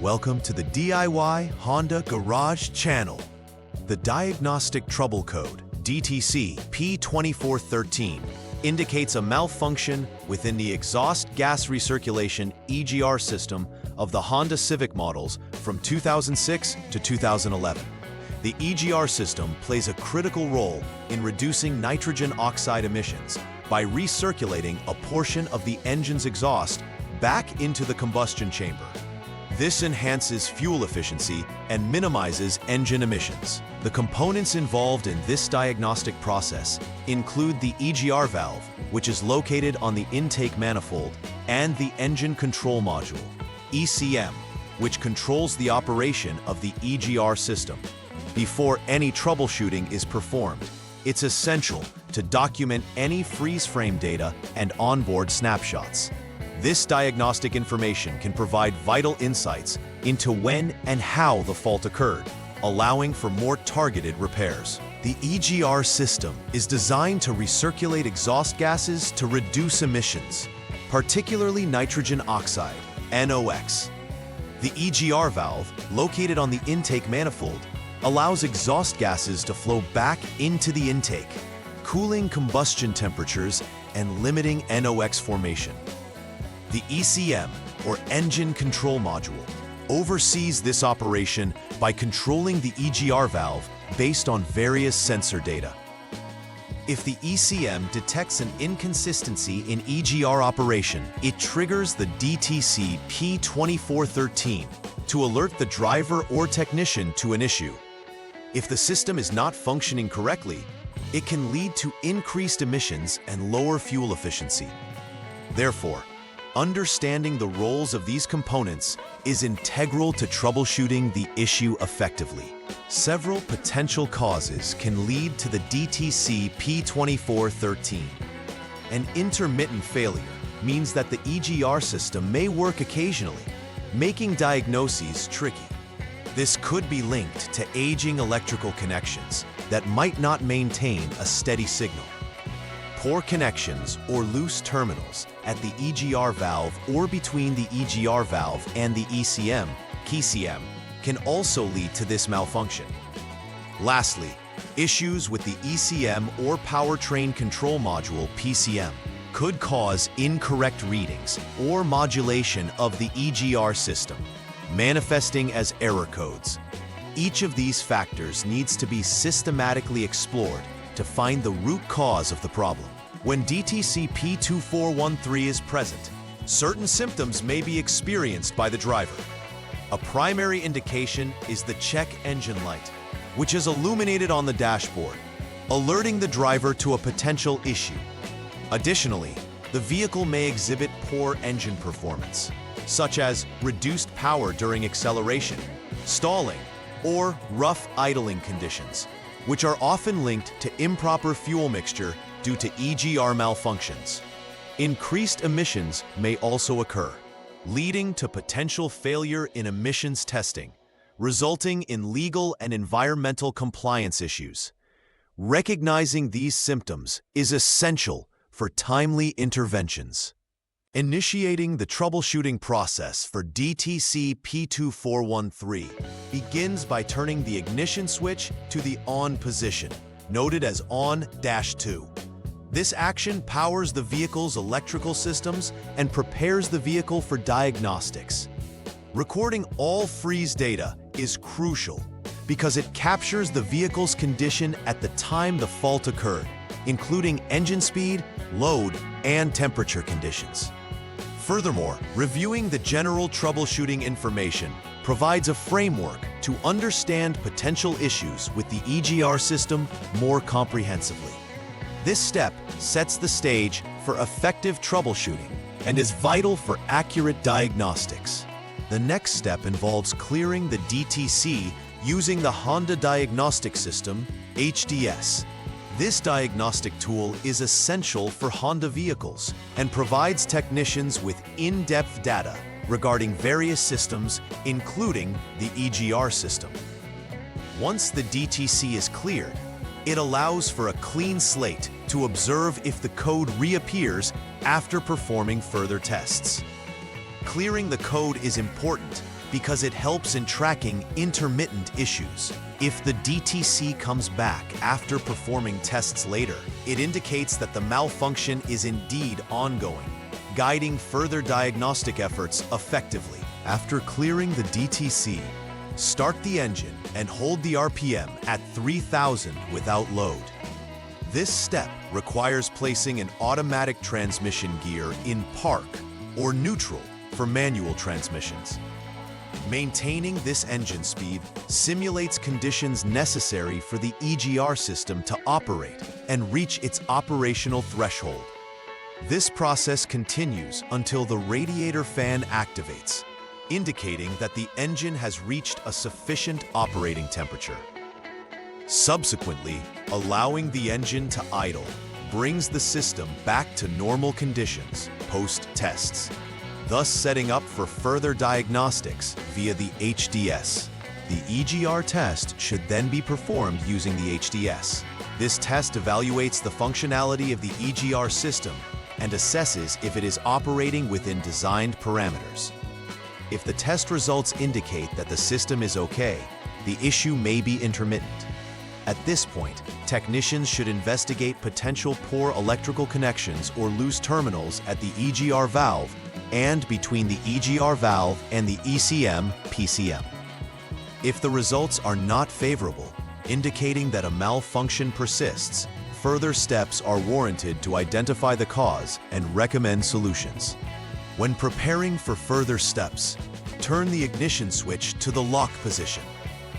Welcome to the DIY Honda Garage channel. The Diagnostic Trouble Code, DTC P2413, indicates a malfunction within the Exhaust Gas Recirculation EGR system of the Honda Civic models from 2006 to 2011. The EGR system plays a critical role in reducing nitrogen oxide emissions by recirculating a portion of the engine's exhaust back into the combustion chamber. This enhances fuel efficiency and minimizes engine emissions. The components involved in this diagnostic process include the EGR valve, which is located on the intake manifold, and the engine control module, ECM, which controls the operation of the EGR system. Before any troubleshooting is performed, it's essential to document any freeze frame data and onboard snapshots. This diagnostic information can provide vital insights into when and how the fault occurred, allowing for more targeted repairs. The EGR system is designed to recirculate exhaust gases to reduce emissions, particularly nitrogen oxide, NOx. The EGR valve, located on the intake manifold, allows exhaust gases to flow back into the intake, cooling combustion temperatures and limiting NOx formation. The ECM, or Engine Control Module, oversees this operation by controlling the EGR valve based on various sensor data. If the ECM detects an inconsistency in EGR operation, it triggers the DTC P2413 to alert the driver or technician to an issue. If the system is not functioning correctly, it can lead to increased emissions and lower fuel efficiency. Therefore, understanding the roles of these components is integral to troubleshooting the issue effectively. Several potential causes can lead to the DTC P2413. An intermittent failure means that the EGR system may work occasionally, making diagnoses tricky. This could be linked to aging electrical connections that might not maintain a steady signal. Poor connections or loose terminals at the EGR valve or between the EGR valve and the ECM, can also lead to this malfunction. Lastly, issues with the ECM or Powertrain Control Module, PCM, could cause incorrect readings or modulation of the EGR system, manifesting as error codes. Each of these factors needs to be systematically explored to find the root cause of the problem. When DTC P2413 is present, certain symptoms may be experienced by the driver. A primary indication is the check engine light, which is illuminated on the dashboard, alerting the driver to a potential issue. Additionally, the vehicle may exhibit poor engine performance, such as reduced power during acceleration, stalling, or rough idling conditions, which are often linked to improper fuel mixture due to EGR malfunctions. Increased emissions may also occur, leading to potential failure in emissions testing, resulting in legal and environmental compliance issues. Recognizing these symptoms is essential for timely interventions. Initiating the troubleshooting process for DTC P2413 begins by turning the ignition switch to the on position, noted as on-2. This action powers the vehicle's electrical systems and prepares the vehicle for diagnostics. Recording all freeze data is crucial because it captures the vehicle's condition at the time the fault occurred, including engine speed, load, and temperature conditions. Furthermore, reviewing the general troubleshooting information provides a framework to understand potential issues with the EGR system more comprehensively. This step sets the stage for effective troubleshooting and is vital for accurate diagnostics. The next step involves clearing the DTC using the Honda Diagnostic System, HDS. This diagnostic tool is essential for Honda vehicles and provides technicians with in-depth data regarding various systems, including the EGR system. Once the DTC is cleared, it allows for a clean slate to observe if the code reappears after performing further tests. Clearing the code is important because it helps in tracking intermittent issues. If the DTC comes back after performing tests later, it indicates that the malfunction is indeed ongoing, guiding further diagnostic efforts effectively. After clearing the DTC, start the engine and hold the RPM at 3000 without load. This step requires placing an automatic transmission gear in park or neutral for manual transmissions. Maintaining this engine speed simulates conditions necessary for the EGR system to operate and reach its operational threshold. This process continues until the radiator fan activates, indicating that the engine has reached a sufficient operating temperature. Subsequently, allowing the engine to idle brings the system back to normal conditions post-tests, thus setting up for further diagnostics via the HDS. The EGR test should then be performed using the HDS. This test evaluates the functionality of the EGR system and assesses if it is operating within designed parameters. If the test results indicate that the system is okay, the issue may be intermittent. At this point, technicians should investigate potential poor electrical connections or loose terminals at the EGR valve and between the EGR valve and the ECM/PCM. If the results are not favorable, indicating that a malfunction persists, further steps are warranted to identify the cause and recommend solutions. When preparing for further steps, turn the ignition switch to the lock position,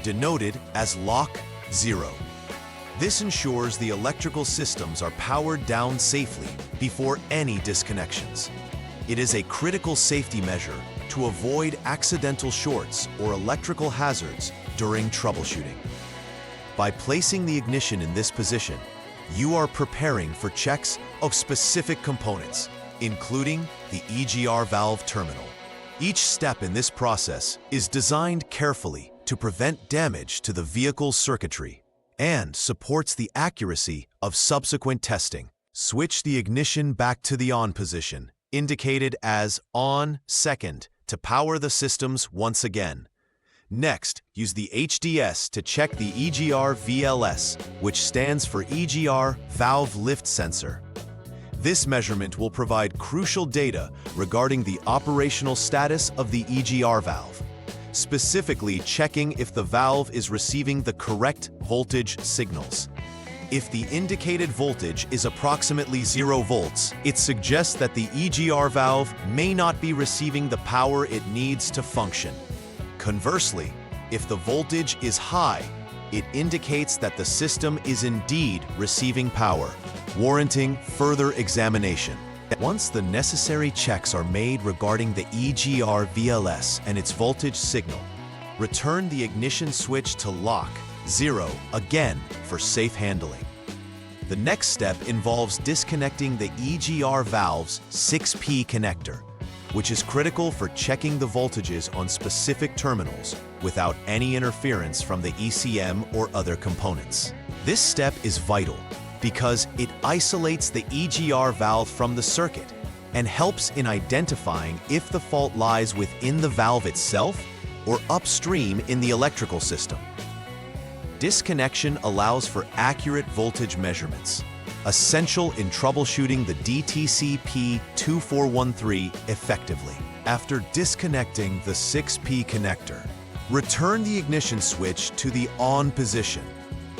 denoted as lock 0. This ensures the electrical systems are powered down safely before any disconnections. It is a critical safety measure to avoid accidental shorts or electrical hazards during troubleshooting. By placing the ignition in this position, you are preparing for checks of specific components, including the EGR valve terminal. Each step in this process is designed carefully to prevent damage to the vehicle's circuitry and supports the accuracy of subsequent testing. Switch the ignition back to the on position, indicated as on second, to power the systems once again. Next, use the HDS to check the EGR VLS, which stands for EGR Valve Lift Sensor. This measurement will provide crucial data regarding the operational status of the EGR valve, specifically checking if the valve is receiving the correct voltage signals. If the indicated voltage is approximately 0 volts, it suggests that the EGR valve may not be receiving the power it needs to function. Conversely, if the voltage is high, it indicates that the system is indeed receiving power, warranting further examination. Once the necessary checks are made regarding the EGR VLS and its voltage signal, return the ignition switch to lock 0 again for safe handling. The next step involves disconnecting the EGR valve's 6P connector, which is critical for checking the voltages on specific terminals without any interference from the ECM or other components. This step is vital because it isolates the EGR valve from the circuit and helps in identifying if the fault lies within the valve itself or upstream in the electrical system. Disconnection allows for accurate voltage measurements, essential in troubleshooting the DTC P2413 effectively. After disconnecting the 6P connector, return the ignition switch to the on position,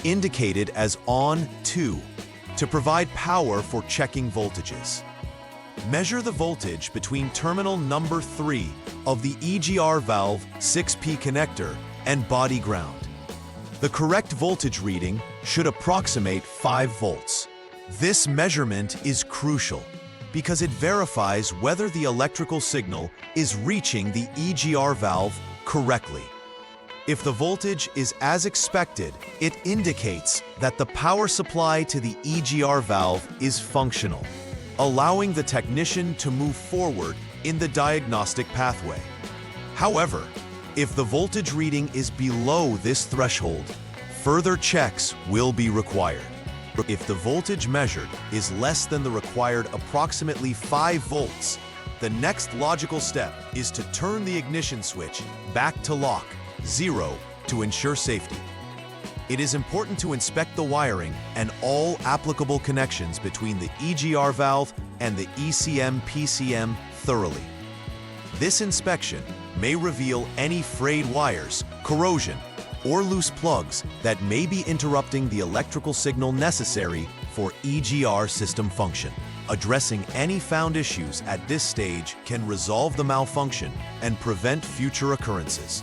indicated as on 2, to provide power for checking voltages. Measure the voltage between terminal number 3 of the EGR valve 6P connector and body ground. The correct voltage reading should approximate 5 volts. This measurement is crucial because it verifies whether the electrical signal is reaching the EGR valve correctly. If the voltage is as expected, it indicates that the power supply to the EGR valve is functional, allowing the technician to move forward in the diagnostic pathway. However, if the voltage reading is below this threshold, further checks will be required. If the voltage measured is less than the required approximately 5 volts, The next logical step is to turn the ignition switch back to lock, 0, to ensure safety. It is important to inspect the wiring and all applicable connections between the EGR valve and the ECM-PCM thoroughly. This inspection may reveal any frayed wires, corrosion, or loose plugs that may be interrupting the electrical signal necessary for EGR system function. Addressing any found issues at this stage can resolve the malfunction and prevent future occurrences.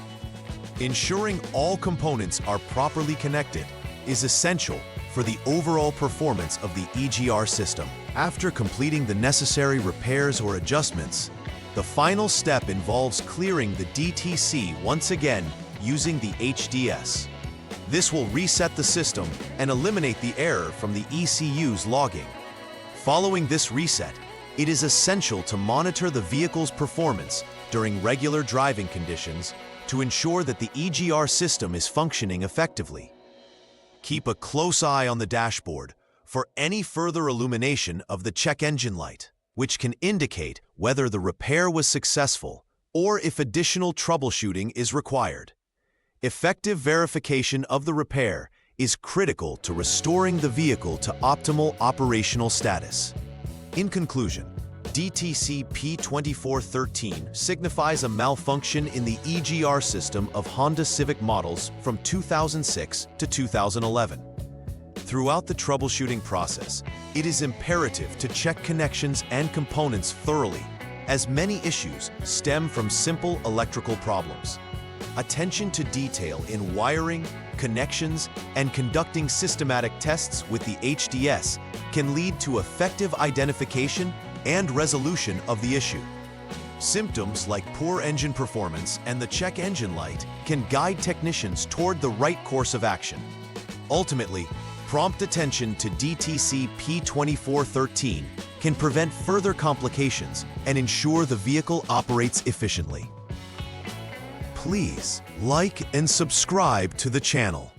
Ensuring all components are properly connected is essential for the overall performance of the EGR system. After completing the necessary repairs or adjustments, the final step involves clearing the DTC once again using the HDS. This will reset the system and eliminate the error from the ECU's logging. Following this reset, it is essential to monitor the vehicle's performance during regular driving conditions to ensure that the EGR system is functioning effectively. Keep a close eye on the dashboard for any further illumination of the check engine light, which can indicate whether the repair was successful or if additional troubleshooting is required. Effective verification of the repair is critical to restoring the vehicle to optimal operational status. In conclusion, DTC P2413 signifies a malfunction in the EGR system of Honda Civic models from 2006 to 2011. Throughout the troubleshooting process, it is imperative to check connections and components thoroughly, as many issues stem from simple electrical problems. Attention to detail in wiring, connections, and conducting systematic tests with the HDS can lead to effective identification and resolution of the issue. Symptoms like poor engine performance and the check engine light can guide technicians toward the right course of action. Ultimately, prompt attention to DTC P2413 can prevent further complications and ensure the vehicle operates efficiently. Please like and subscribe to the channel.